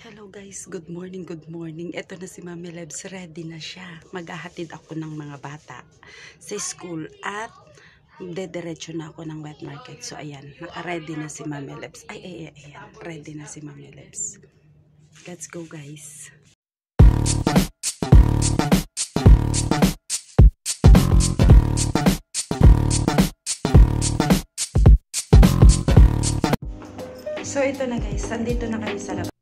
Hello guys, good morning, good morning. Ito na si Mami Lebs, ready na siya. Maghahatid ako ng mga bata sa school at dediretso na ako ng wet market. So ayan, naka-ready na si Mami Lebs. Ayan, ready na si Mami Lebs. Let's go guys. So ito na guys, nandito na kami sa labas.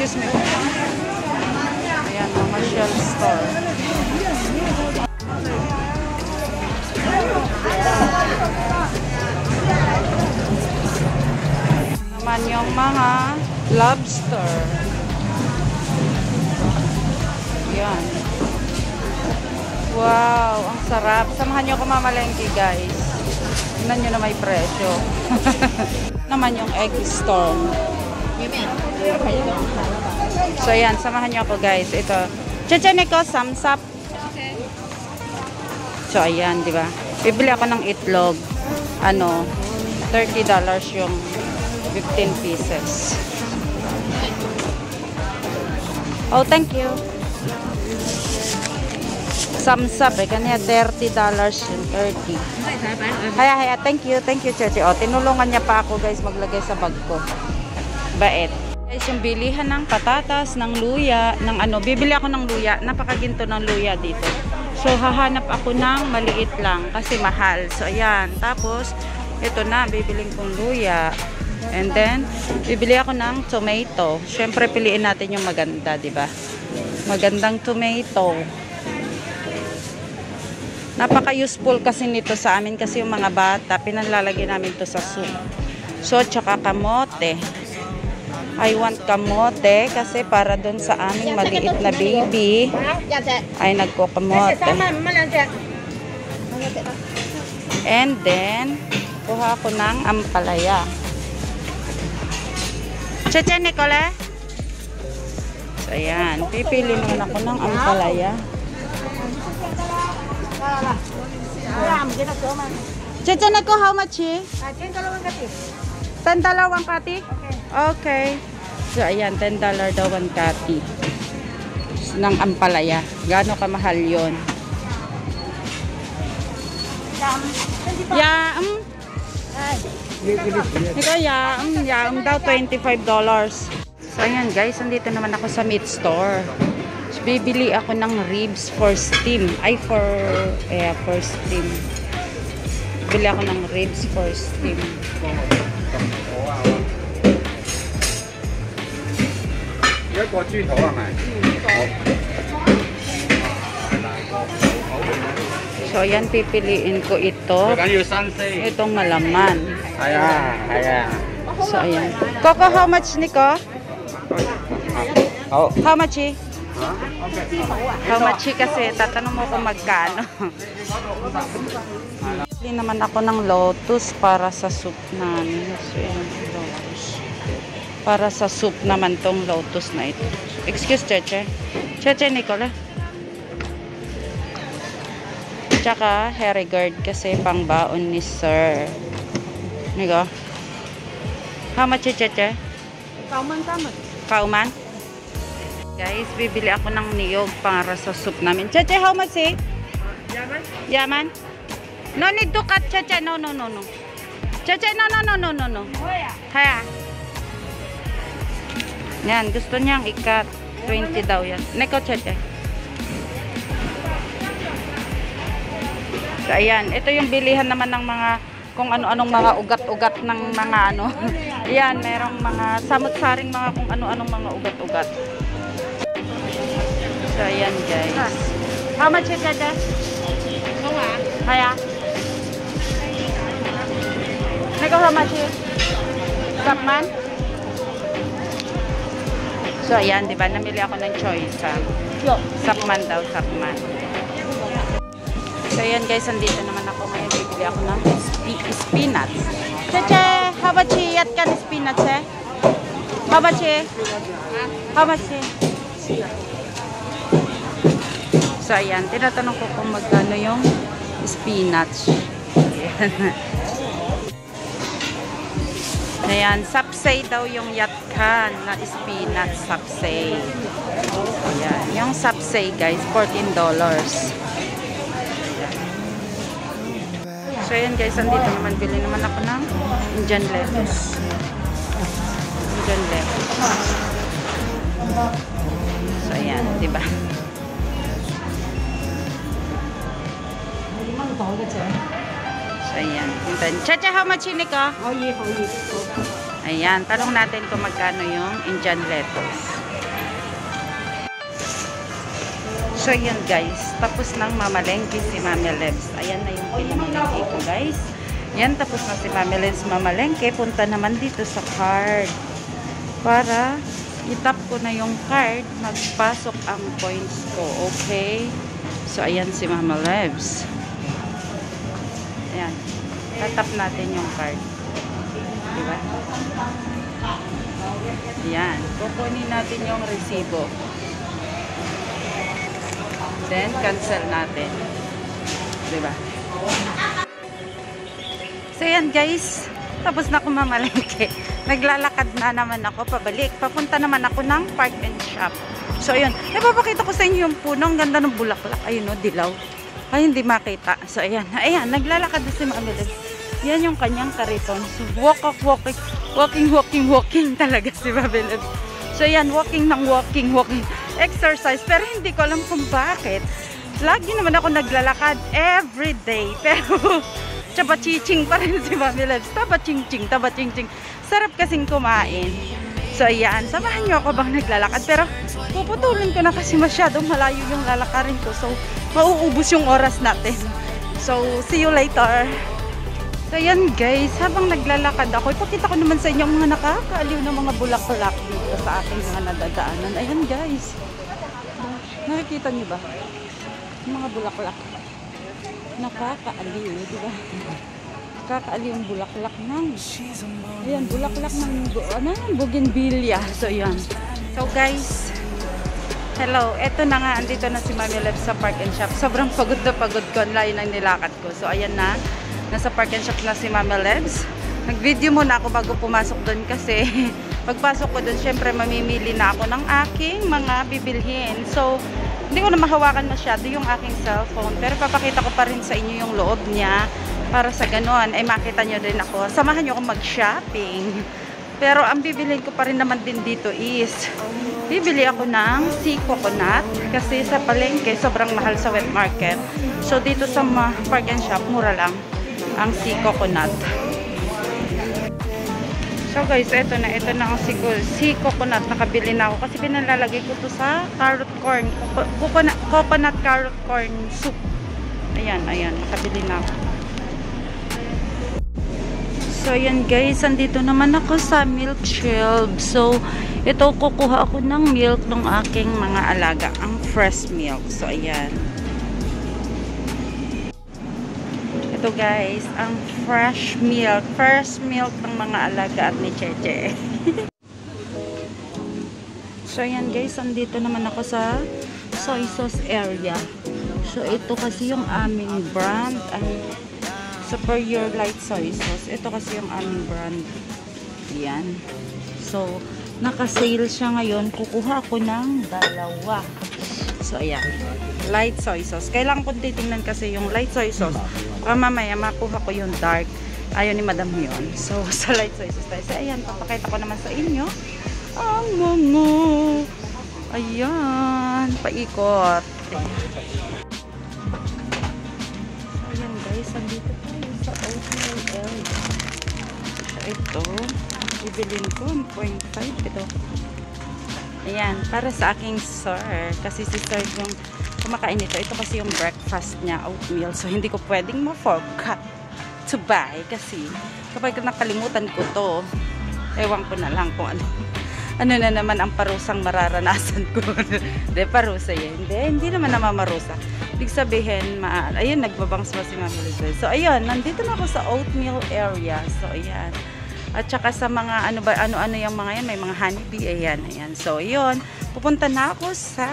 Excuse me. Ayan, mga shell store. Naman yung mga lobster. Ayan. Wow, ang sarap. Samahan nyo ako mamalengke guys. Tignan nyo na may presyo. Naman yung egg store. So yan, samahan niyo ako guys. Ito. Checheneko samsap. So ayan, di ba? Bibili ako ng itlog. Ano, $30 yung 15 pieces. Oh, thank you. Samsap eh, kanya $30 yung 30. Haya, thank you, Cheche. Oh, tinulungan niya pa ako guys maglagay sa bag ko. Bait. Guys, yung bilihan ng patatas, ng luya, ng ano, bibili ako ng luya. Napakaginto ng luya dito. So, hahanap ako ng maliit lang kasi mahal. So, ayan. Tapos, ito na, bibiling kong luya. And then, bibili ako ng tomato. Siyempre, piliin natin yung maganda, di ba? Magandang tomato. Napaka-useful kasi nito sa amin kasi yung mga bata, pinanlalagay namin to sa soup. So, tsaka kamote. I want kamote kasi para doon sa aming maliit na baby ay nagkukamote. And then, kuha ko ng ampalaya. Cheche, Nicole? So, ayan. Pipili naman ako ng ampalaya. Cheche, Nicole, how much eh? 10 dalawang kati? Okay. So, ayan, $10 daw ang kati ng ampalaya. Gaano kamahal yun? Ikaw, daw $25. So, ayan guys, nandito naman ako sa meat store. So, bibili ako ng ribs for steam. For steam. Bili ako ng ribs for steam. So, ayan, pipiliin ko ito. Itong malaman. So, ayan. Coco, how much, Nico? How much, eh? How much, eh? Kasi tatanong mo kung magkano. Pili naman ako ng lotus para sa soup namin. So, ayan, lotus. Para sa soup naman tong lotus na ito. Excuse, Cheche. Cheche, Nicola. Tsaka, Herigard kasi pang baon ni Sir. Nico. How much, Cheche? Kauman? Guys, bibili ako ng niyog para sa soup namin. Cheche, how much, eh? Yaman? No need to cut, Cheche. No. Cheche, no. Haya. Yan, gusto niyang i-cut. 20 daw yan. Neko, Cheche. So, ayan. Ito yung bilihan naman ng mga kung ano-anong mga ugat-ugat ng mga ano. Ayan, merong mga samot-saring mga kung ano-anong mga ugat-ugat. So, ayan guys. How much is Cheche? Haya. Neko, how much is? Sapman? So, ayan, diba? Namili ako ng choice, ha? Sapman daw, sapman. So, ayan, guys. Andito naman ako ngayon. Bibili ako ng spinach. Cheche, how much yat kan spinach, eh? How much, eh? How much, eh? So, ayan. Tinatanong ko kung magkano yung spinach. Ayan. Ayan, sapsay daw yung yatkan na spinach sapsay. Ayan, yung sapsay guys, $14. So ayan guys, andito naman, bili naman ako ng Indian lettuce. Indian lettuce. So ayan, diba? So, ayan. Chacha, how much yun ka? Ayan. Tanong natin kung magkano yung Indian lettuce. So, ayan guys. Tapos nang mamalengke si Mami Lebs. Ayan na yung pinamilengke ko guys. Ayan, tapos na si Mami Lebs mamalengke. Punta naman dito sa card. Para itap ko na yung card. Magpasok ang points ko. Okay? So, ayan si Mami Lebs. Ayan. Tatap natin yung card. Diba? Ayan. Kukunin natin yung resibo. Then, cancel natin. Diba? So, ayan guys. Tapos na ako mamalengke. Naglalakad na naman ako pabalik. Papunta naman ako ng Park and Shop. So, ayun. Napapakita ko sa inyo yung puno. Ang ganda ng bulaklak. Ayun o, dilaw. Ay, hindi makita. So, ayan. Ayan, naglalakad na si Mami Lebs. Yan yung kanyang kariton. So, walking talaga si Mami Lebs. So, ayan, walking. Exercise. Pero hindi ko alam kung bakit. Lagi naman ako naglalakad every day. Pero, taba-chiching pa rin si Mami Lebs. Taba-ching-ching. Sarap kasing kumain. So, ayan. Samahan nyo ako bang naglalakad. Pero, puputulin ko na kasi masyadong malayo yung lalakarin ko. So, mauubos yung oras natin. So, see you later. So yan guys, habang naglalakad ako, ipakita ko naman sa inyo ang mga nakakaaliw na mga bulaklak dito sa aking mga nadadaanan. Ayan guys. Nakikita niyo ba? Yung mga bulaklak. Nakakaaliw, di ba? Nakakaaliw yung bulaklak ng ayan, bulaklak ng bougainvillea. So yan. So guys, hello. Eto na nga, andito na si Mami Lebs sa Park and Shop. Sobrang pagod na pagod ko. Ang layo ng nilakad ko. So ayan na. Nasa Park and Shop na si Mami Lebs. Nag-video muna ako bago pumasok doon kasi pagpasok ko doon, syempre mamimili na ako ng aking mga bibilhin. So, hindi ko na mahawakan masyado yung aking cellphone. Pero papakita ko pa rin sa inyo yung loob niya para sa ganon ay makita nyo din ako. Samahan nyo ako mag-shopping. Pero ang bibilhin ko pa rin naman din dito is bibili ako ng sea coconut kasi sa palengke sobrang mahal sa wet market. So, dito sa Park and Shop, mura lang ang sea coconut. So guys, ito na ang sea coconut. Nakabili na ako kasi pinalalagay ko to sa carrot corn, coconut carrot corn soup. Ayan, nakabili na ako. So ayan guys, andito naman ako sa milk shelf. So ito, kukuha ako ng milk ng aking mga alaga, ang fresh milk. So ayan. Ito guys, ang fresh milk ng mga alaga at ni Cheche. So ayan guys, andito naman ako sa soy sauce area. So ito kasi yung aming brand ay Superior Light Soy Sauce. Ito kasi yung aming brand. Yan. So naka-sale siya ngayon. Kukuha ako ng dalawa. So ayan, light soy sauce. Kailangan ko titingnan kasi yung light soy sauce. Mamaya makuha ko yung dark. Ayaw ni madam yun. So sa light soy sauce tayo. So ayan, papakita ko naman sa inyo ang mga ayan, paikot. Ayan guys, andito tayo sa oatmeal area. So ito, bibilin ko 1.5 ito. Ayan, para sa aking sir. Kasi si sir yung kumakain nito. Ito kasi yung breakfast niya, oatmeal. So, hindi ko pwedeng ma-forget to buy. Kasi, kapag nakalimutan ko to, ewan ko na lang kung ano na naman ang parusang mararanasan ko. Hindi, parusa yan. Hindi naman namamarusa. Ibig sabihin, ayun, nagbabangs pa si Mami Lizelle. So, ayun, nandito na ako sa oatmeal area. So, ayan. At saka sa mga ano yung mga yan, may mga honeybee, ayan. So, yun, pupunta na ako sa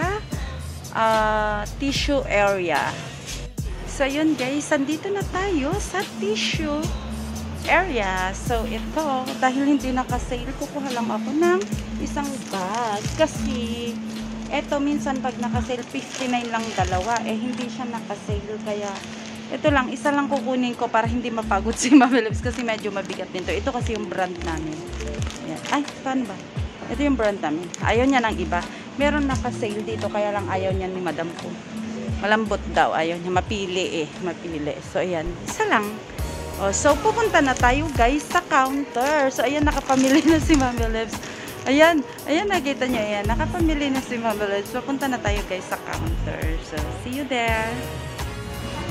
tissue area. So, yun guys, andito na tayo sa tissue area. So, ito, dahil hindi naka-sale, kukuha lang ako ng isang bag. Kasi, eto, minsan pag naka-sale, 59 lang dalawa. Hindi siya naka-sale, kaya ito lang, isa lang kukunin ko para hindi mapagod si Mami Lebs kasi medyo mabigat din to. Ito kasi yung brand namin. Ayan. Ay, saan ba? Ito yung brand namin. Ayaw niya ng iba. Meron naka-sale dito, kaya lang ayaw niya ni madam ko. Malambot daw. Ayaw niya. Mapili eh. Mapili. So, ayan. Isa lang. So, pupunta na tayo guys sa counter. So, ayan, nakapamili na si Mami Lebs. Ayan. Ayan, nakita niyo. Ayan, nakapamili na si Mami Lebs. So, punta na tayo guys sa counter. So, see you there.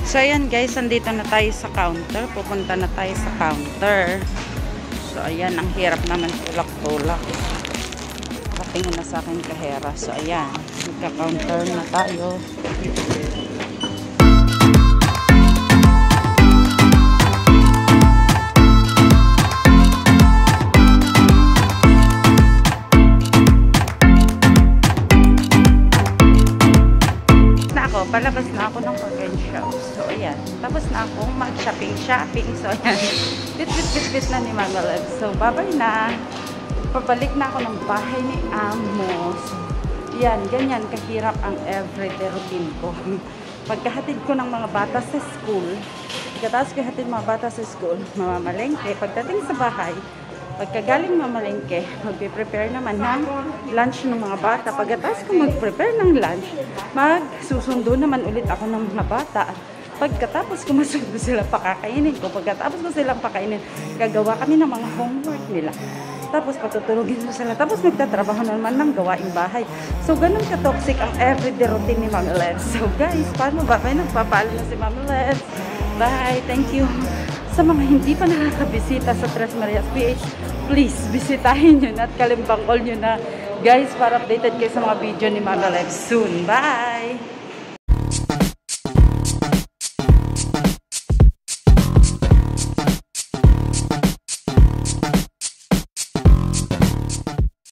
So, ayan guys, andito na tayo sa counter. Pupunta na tayo sa counter. So, ayan, ang hirap naman tulak-tulak. Patingin na sa akin kahera. So, ayan, magka-counter na tayo. Palabas na ako ng Park and Shop. So, ayan. Tapos na akong mag-shopping. So, ayan. Bit na ni Mami Lebs. So, babay na. Pabalik na ako ng bahay ni Amos. Yan, ganyan kahirap ang everyday routine ko. Pagkahatid ko ng mga bata sa school, pagkatapos ko hatid mga bata sa school, mamamalengke. Pagdating sa bahay, pagkagaling mamalengke, magpe-prepare naman ng lunch ng mga bata. Pagkatapos ko mag-prepare ng lunch, magsusundo naman ulit ako ng mga bata. Pagkatapos ko masundo sila, pakakainin ko. Pagkatapos ko silang pakainin, gagawa kami ng mga homework nila. Tapos patutulogin ko sila. Tapos magtatrabaho naman ng gawaing bahay. So, ganun ka-toxic ang everyday routine ni Mami Lebs. So, guys, paano ba? May nagpapaalam na si Mami Lebs. Bye! Thank you Sa mga hindi pa nakakabisita sa Tres Marias PH, please, bisitahin nyo na at kalimbang all nyo na. Guys, para updated kayo sa mga video ni Mama Live soon. Bye!